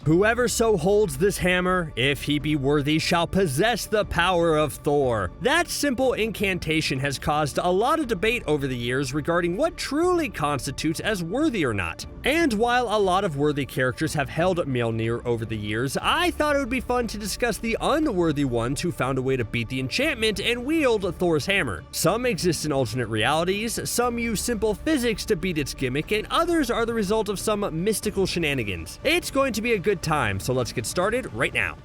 Whoever so holds this hammer, if he be worthy, shall possess the power of Thor. That simple incantation has caused a lot of debate over the years regarding what truly constitutes as worthy or not. And while a lot of worthy characters have held Mjolnir over the years, I thought it would be fun to discuss the unworthy ones who found a way to beat the enchantment and wield Thor's hammer. Some exist in alternate realities, some use simple physics to beat its gimmick, and others are the result of some mystical shenanigans. It's going to be a good time, so let's get started right now.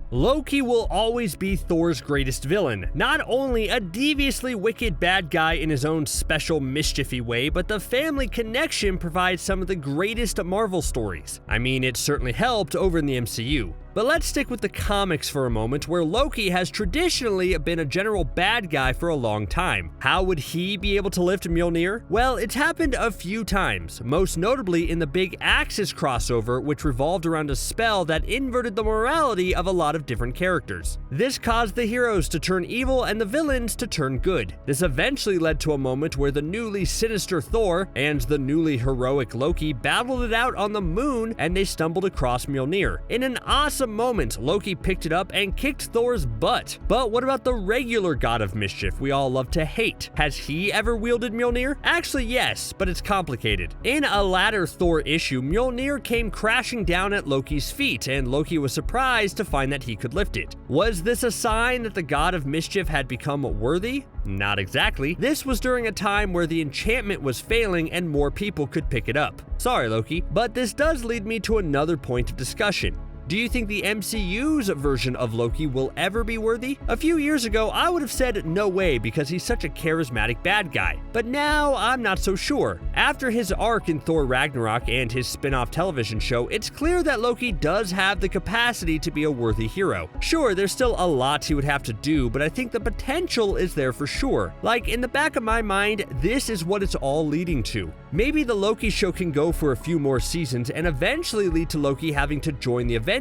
Loki will always be Thor's greatest villain. Not only a deviously wicked bad guy in his own special mischiefy way, but the family connection provides some of the greatest Marvel stories. I mean, it certainly helped over in the MCU. But let's stick with the comics for a moment, where Loki has traditionally been a general bad guy for a long time. How would he be able to lift Mjolnir? Well, it's happened a few times, most notably in the big Axis crossover, which revolved around a spell that inverted the morality of a lot of different characters. This caused the heroes to turn evil and the villains to turn good. This eventually led to a moment where the newly sinister Thor and the newly heroic Loki battled it out on the moon, and they stumbled across Mjolnir. In an awesome moment, Loki picked it up and kicked Thor's butt. But what about the regular God of Mischief we all love to hate? Has he ever wielded Mjolnir? Actually, yes, but it's complicated. In a latter Thor issue, Mjolnir came crashing down at Loki's feet, and Loki was surprised to find that he could lift it. Was this a sign that the God of Mischief had become worthy? Not exactly. This was during a time where the enchantment was failing and more people could pick it up. Sorry, Loki, but this does lead me to another point of discussion. Do you think the MCU's version of Loki will ever be worthy? A few years ago, I would have said no way because he's such a charismatic bad guy. But now, I'm not so sure. After his arc in Thor Ragnarok and his spin-off television show, it's clear that Loki does have the capacity to be a worthy hero. Sure, there's still a lot he would have to do, but I think the potential is there for sure. Like, in the back of my mind, this is what it's all leading to. Maybe the Loki show can go for a few more seasons and eventually lead to Loki having to join the Avengers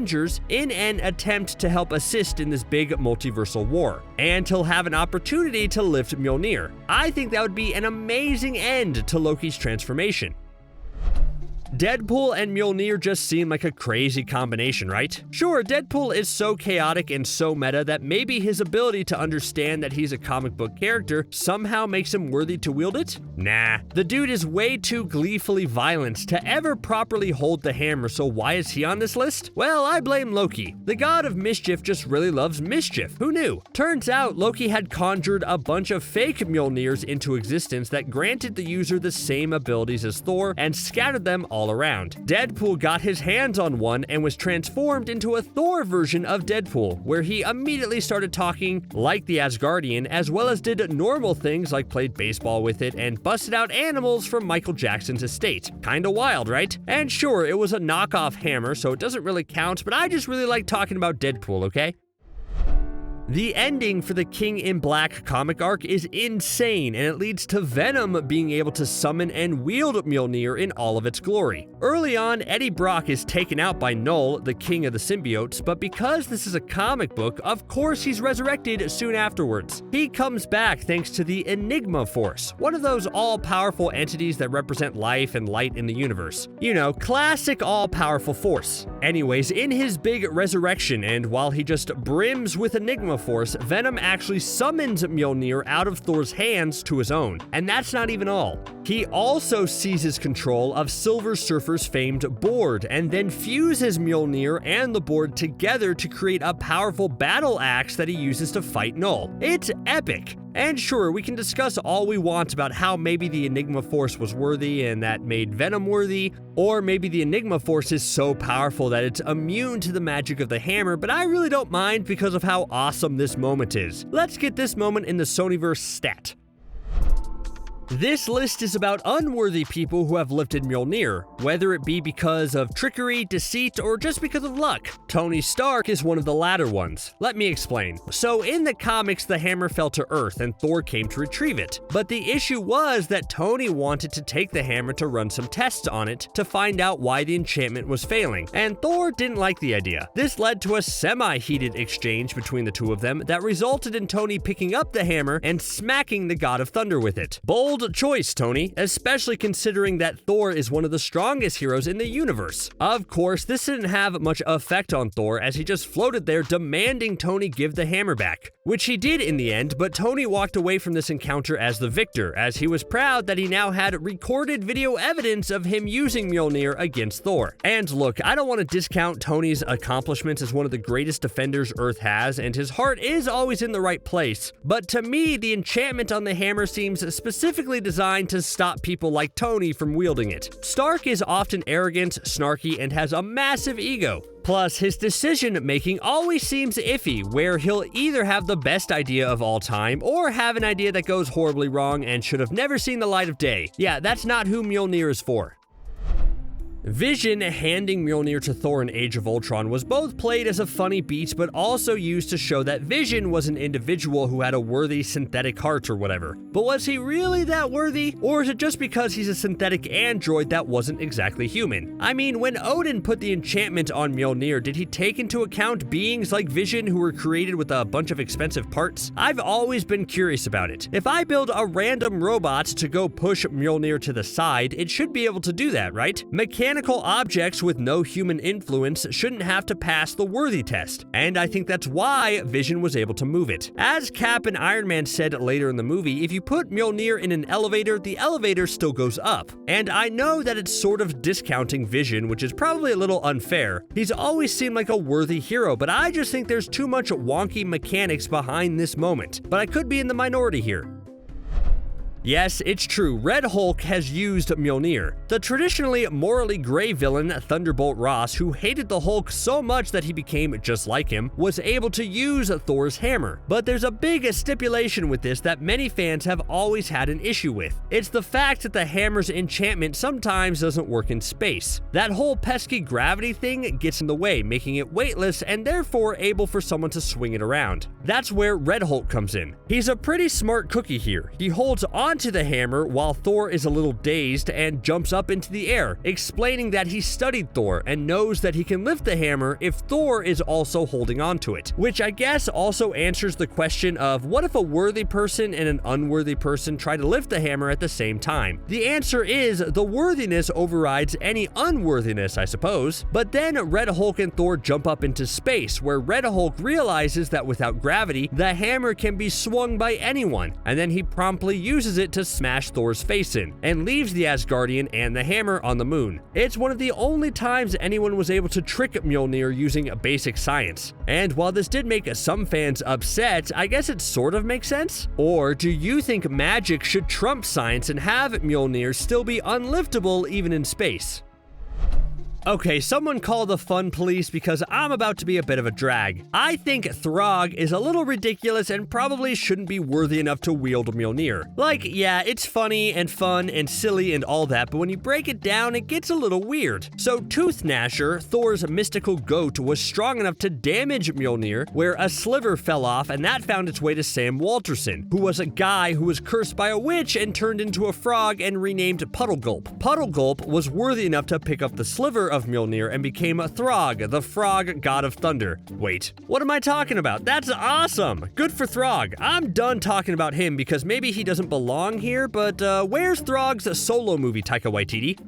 in an attempt to help assist in this big multiversal war, and he'll have an opportunity to lift Mjolnir. I think that would be an amazing end to Loki's transformation. Deadpool and Mjolnir just seem like a crazy combination, right? Sure, Deadpool is so chaotic and so meta that maybe his ability to understand that he's a comic book character somehow makes him worthy to wield it? Nah, the dude is way too gleefully violent to ever properly hold the hammer, so why is he on this list? Well, I blame Loki. The God of Mischief just really loves mischief. Who knew? Turns out Loki had conjured a bunch of fake Mjolnirs into existence that granted the user the same abilities as Thor and scattered them all around. Deadpool got his hands on one and was transformed into a Thor version of Deadpool, where he immediately started talking like the Asgardian, as well as did normal things like played baseball with it and busted out animals from Michael Jackson's estate. Kinda wild, right? And sure, it was a knockoff hammer, so it doesn't really count, but I just really like talking about Deadpool, okay? The ending for the King in Black comic arc is insane, and it leads to Venom being able to summon and wield Mjolnir in all of its glory. Early on, Eddie Brock is taken out by Null, the king of the symbiotes, but because this is a comic book, of course he's resurrected soon afterwards. He comes back thanks to the Enigma Force, one of those all-powerful entities that represent life and light in the universe. You know, classic all-powerful force. Anyways, in his big resurrection, and while he just brims with Enigma Force, Venom actually summons Mjolnir out of Thor's hands to his own. And that's not even all. He also seizes control of Silver Surfer's famed board, and then fuses Mjolnir and the board together to create a powerful battle axe that he uses to fight Null. It's epic. And sure, we can discuss all we want about how maybe the Enigma Force was worthy and that made Venom worthy, or maybe the Enigma Force is so powerful that it's immune to the magic of the hammer, but I really don't mind because of how awesome this moment is. Let's get this moment in the Sonyverse stat. This list is about unworthy people who have lifted Mjolnir, whether it be because of trickery, deceit, or just because of luck. Tony Stark is one of the latter ones. Let me explain. So in the comics, the hammer fell to Earth and Thor came to retrieve it. But the issue was that Tony wanted to take the hammer to run some tests on it to find out why the enchantment was failing, and Thor didn't like the idea. This led to a semi-heated exchange between the two of them that resulted in Tony picking up the hammer and smacking the God of Thunder with it. Bold Bold choice, Tony, especially considering that Thor is one of the strongest heroes in the universe. Of course, this didn't have much effect on Thor as he just floated there demanding Tony give the hammer back, which he did in the end, but Tony walked away from this encounter as the victor, as he was proud that he now had recorded video evidence of him using Mjolnir against Thor. And look, I don't want to discount Tony's accomplishments as one of the greatest defenders Earth has, and his heart is always in the right place, but to me, the enchantment on the hammer seems specifically designed to stop people like Tony from wielding it. Stark is often arrogant, snarky, and has a massive ego. Plus, his decision-making always seems iffy, where he'll either have the best idea of all time, or have an idea that goes horribly wrong and should have never seen the light of day. Yeah, that's not who Mjolnir is for. Vision handing Mjolnir to Thor in Age of Ultron was both played as a funny beat, but also used to show that Vision was an individual who had a worthy synthetic heart or whatever. But was he really that worthy? Or is it just because he's a synthetic android that wasn't exactly human? I mean, when Odin put the enchantment on Mjolnir, did he take into account beings like Vision who were created with a bunch of expensive parts? I've always been curious about it. If I build a random robot to go push Mjolnir to the side, it should be able to do that, right? Mechanical objects with no human influence shouldn't have to pass the worthy test, and I think that's why Vision was able to move it. As Cap and Iron Man said later in the movie, if you put Mjolnir in an elevator, the elevator still goes up. And I know that it's sort of discounting Vision, which is probably a little unfair. He's always seemed like a worthy hero, but I just think there's too much wonky mechanics behind this moment. But I could be in the minority here. Yes, it's true, Red Hulk has used Mjolnir. The traditionally morally gray villain Thunderbolt Ross, who hated the Hulk so much that he became just like him, was able to use Thor's hammer. But there's a big stipulation with this that many fans have always had an issue with. It's the fact that the hammer's enchantment sometimes doesn't work in space. That whole pesky gravity thing gets in the way, making it weightless and therefore able for someone to swing it around. That's where Red Hulk comes in. He's a pretty smart cookie here. He holds on to the hammer while Thor is a little dazed and jumps up into the air, explaining that he studied Thor and knows that he can lift the hammer if Thor is also holding on to it. Which I guess also answers the question of what if a worthy person and an unworthy person try to lift the hammer at the same time? The answer is the worthiness overrides any unworthiness, I suppose. But then Red Hulk and Thor jump up into space, where Red Hulk realizes that without gravity, the hammer can be swung by anyone, and then he promptly uses it to smash Thor's face in, and leaves the Asgardian and the hammer on the moon. It's one of the only times anyone was able to trick Mjolnir using basic science. And while this did make some fans upset, I guess it sort of makes sense? Or do you think magic should trump science and have Mjolnir still be unliftable even in space? Okay, someone call the fun police because I'm about to be a bit of a drag. I think Throg is a little ridiculous and probably shouldn't be worthy enough to wield Mjolnir. Like, yeah, it's funny and fun and silly and all that, but when you break it down, it gets a little weird. So Tooth Gnasher, Thor's mystical goat, was strong enough to damage Mjolnir, where a sliver fell off and that found its way to Sam Walterson, who was a guy who was cursed by a witch and turned into a frog and renamed Puddlegulp. Puddlegulp was worthy enough to pick up the sliver of Mjolnir and became Throg, the frog god of thunder. Wait, what am I talking about? That's awesome! Good for Throg. I'm done talking about him because maybe he doesn't belong here, but where's Throg's solo movie, Taika Waititi?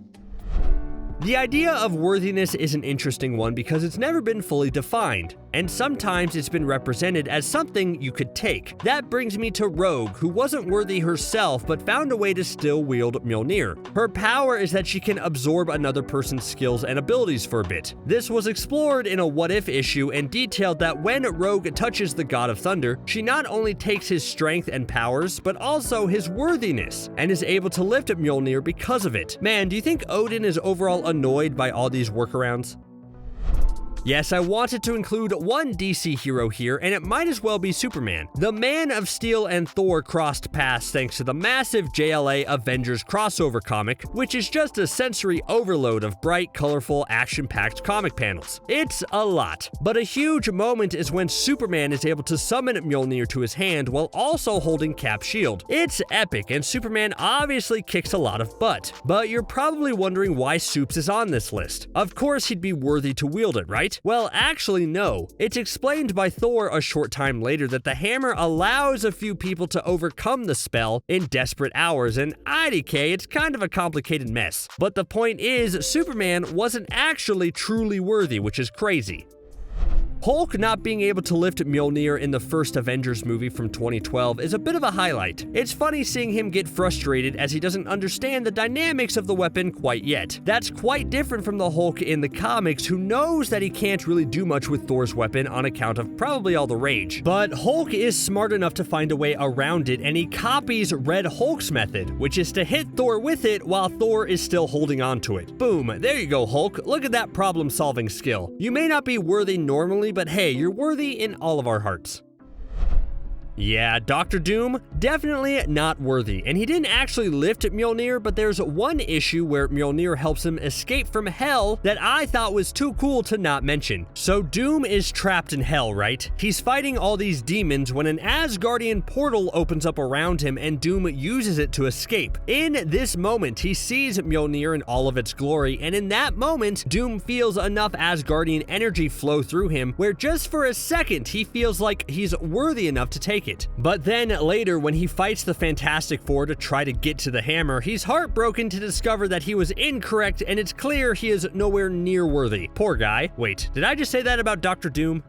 The idea of worthiness is an interesting one because it's never been fully defined, and sometimes it's been represented as something you could take. That brings me to Rogue, who wasn't worthy herself but found a way to still wield Mjolnir. Her power is that she can absorb another person's skills and abilities for a bit. This was explored in a What If issue and detailed that when Rogue touches the God of Thunder, she not only takes his strength and powers, but also his worthiness, and is able to lift Mjolnir because of it. Man, do you think Odin is overall annoyed by all these workarounds? Yes, I wanted to include one DC hero here, and it might as well be Superman. The Man of Steel and Thor crossed paths thanks to the massive JLA Avengers crossover comic, which is just a sensory overload of bright, colorful, action-packed comic panels. It's a lot. But a huge moment is when Superman is able to summon Mjolnir to his hand while also holding Cap's shield. It's epic, and Superman obviously kicks a lot of butt. But you're probably wondering why Supes is on this list. Of course he'd be worthy to wield it, right? it? Well, actually no. It's explained by Thor a short time later that the hammer allows a few people to overcome the spell in desperate hours, and IDK, it's kind of a complicated mess. But the point is, Superman wasn't actually truly worthy, which is crazy. Hulk not being able to lift Mjolnir in the first Avengers movie from 2012 is a bit of a highlight. It's funny seeing him get frustrated as he doesn't understand the dynamics of the weapon quite yet. That's quite different from the Hulk in the comics, who knows that he can't really do much with Thor's weapon on account of probably all the rage. But Hulk is smart enough to find a way around it, and he copies Red Hulk's method, which is to hit Thor with it while Thor is still holding on to it. Boom, there you go, Hulk. Look at that problem-solving skill. You may not be worthy normally, but hey, you're worthy in all of our hearts. Yeah, Dr. Doom, definitely not worthy, and he didn't actually lift Mjolnir, but there's one issue where Mjolnir helps him escape from hell that I thought was too cool to not mention. So Doom is trapped in hell, right? He's fighting all these demons when an Asgardian portal opens up around him and Doom uses it to escape. In this moment, he sees Mjolnir in all of its glory, and in that moment, Doom feels enough Asgardian energy flow through him where just for a second, he feels like he's worthy enough to take it. But then later, when he fights the Fantastic Four to try to get to the hammer, he's heartbroken to discover that he was incorrect, and it's clear he is nowhere near worthy. Poor guy. Wait, did I just say that about Dr. Doom?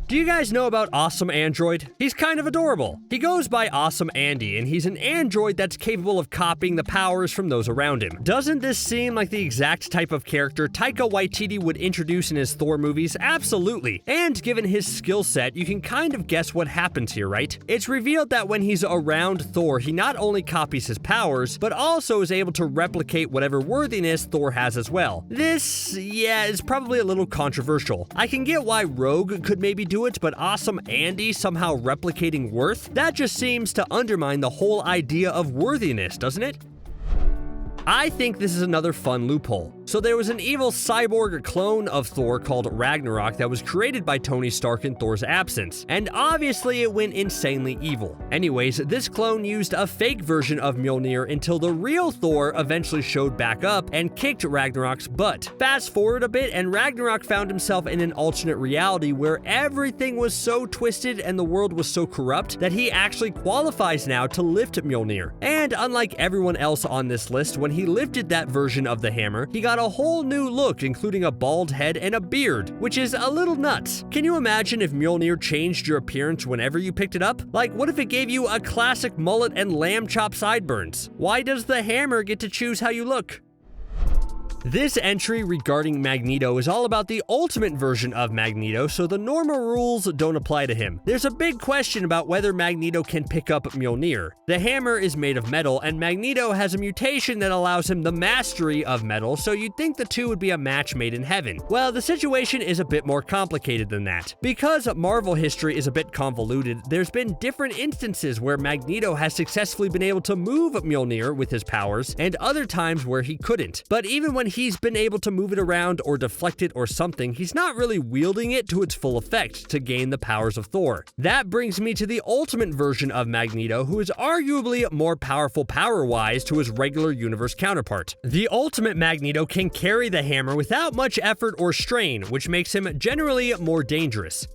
Do you guys know about Awesome Android? He's kind of adorable. He goes by Awesome Andy, and he's an android that's capable of copying the powers from those around him. Doesn't this seem like the exact type of character Taika Waititi would introduce in his Thor movies? Absolutely. And given his skill set, you can kind of guess what happens here, right? It's revealed that when he's around Thor, he not only copies his powers, but also is able to replicate whatever worthiness Thor has as well. This, yeah, is probably a little controversial. I can get why Rogue could maybe do it, but Awesome Andy somehow replicating worth? That just seems to undermine the whole idea of worthiness, doesn't it? I think this is another fun loophole. So there was an evil cyborg clone of Thor called Ragnarok that was created by Tony Stark in Thor's absence, and obviously it went insanely evil. Anyways, this clone used a fake version of Mjolnir until the real Thor eventually showed back up and kicked Ragnarok's butt. Fast forward a bit, and Ragnarok found himself in an alternate reality where everything was so twisted and the world was so corrupt that he actually qualifies now to lift Mjolnir. And unlike everyone else on this list, when he lifted that version of the hammer, he got a whole new look, including a bald head and a beard, which is a little nuts. Can you imagine if Mjolnir changed your appearance whenever you picked it up? Like, what if it gave you a classic mullet and lamb chop sideburns? Why does the hammer get to choose how you look? This entry regarding Magneto is all about the ultimate version of Magneto, so the normal rules don't apply to him. There's a big question about whether Magneto can pick up Mjolnir. The hammer is made of metal, and Magneto has a mutation that allows him the mastery of metal, so you'd think the two would be a match made in heaven. Well, the situation is a bit more complicated than that. Because Marvel history is a bit convoluted, there's been different instances where Magneto has successfully been able to move Mjolnir with his powers, and other times where he couldn't. But even when he's been able to move it around or deflect it or something, he's not really wielding it to its full effect to gain the powers of Thor. That brings me to the ultimate version of Magneto, who is arguably more powerful power-wise to his regular universe counterpart. The ultimate Magneto can carry the hammer without much effort or strain, which makes him generally more dangerous.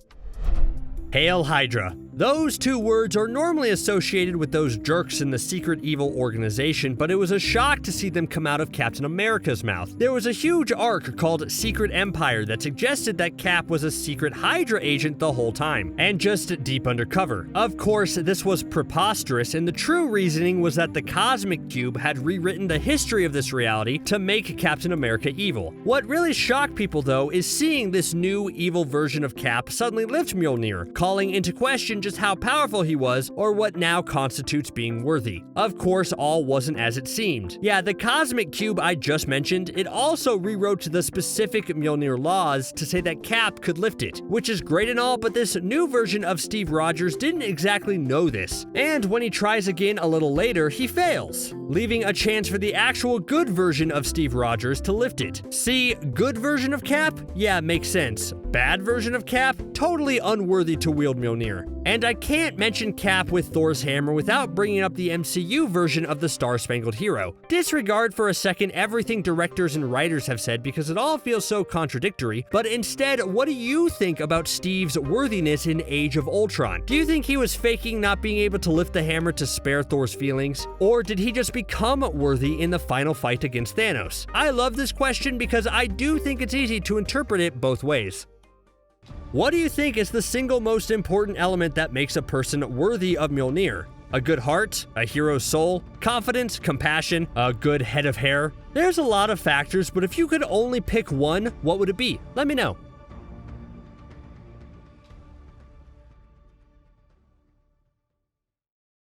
Hail Hydra. Those two words are normally associated with those jerks in the secret evil organization, but it was a shock to see them come out of Captain America's mouth. There was a huge arc called Secret Empire that suggested that Cap was a secret Hydra agent the whole time, and just deep undercover. Of course, this was preposterous, and the true reasoning was that the Cosmic Cube had rewritten the history of this reality to make Captain America evil. What really shocked people, though, is seeing this new evil version of Cap suddenly lift Mjolnir, calling into question just how powerful he was, or what now constitutes being worthy. Of course, all wasn't as it seemed. Yeah, the Cosmic Cube I just mentioned, it also rewrote the specific Mjolnir laws to say that Cap could lift it, which is great and all, but this new version of Steve Rogers didn't exactly know this. And when he tries again a little later, he fails, leaving a chance for the actual good version of Steve Rogers to lift it. See, good version of Cap? Yeah, makes sense. Bad version of Cap? Totally unworthy to wield Mjolnir. And I can't mention Cap with Thor's hammer without bringing up the MCU version of the Star-Spangled Hero. Disregard for a second everything directors and writers have said because it all feels so contradictory, but instead, what do you think about Steve's worthiness in Age of Ultron? Do you think he was faking not being able to lift the hammer to spare Thor's feelings? Or did he just become worthy in the final fight against Thanos? I love this question because I do think it's easy to interpret it both ways. What do you think is the single most important element that makes a person worthy of Mjolnir? A good heart? A hero's soul? Confidence? Compassion? A good head of hair? There's a lot of factors, but if you could only pick one, what would it be? Let me know.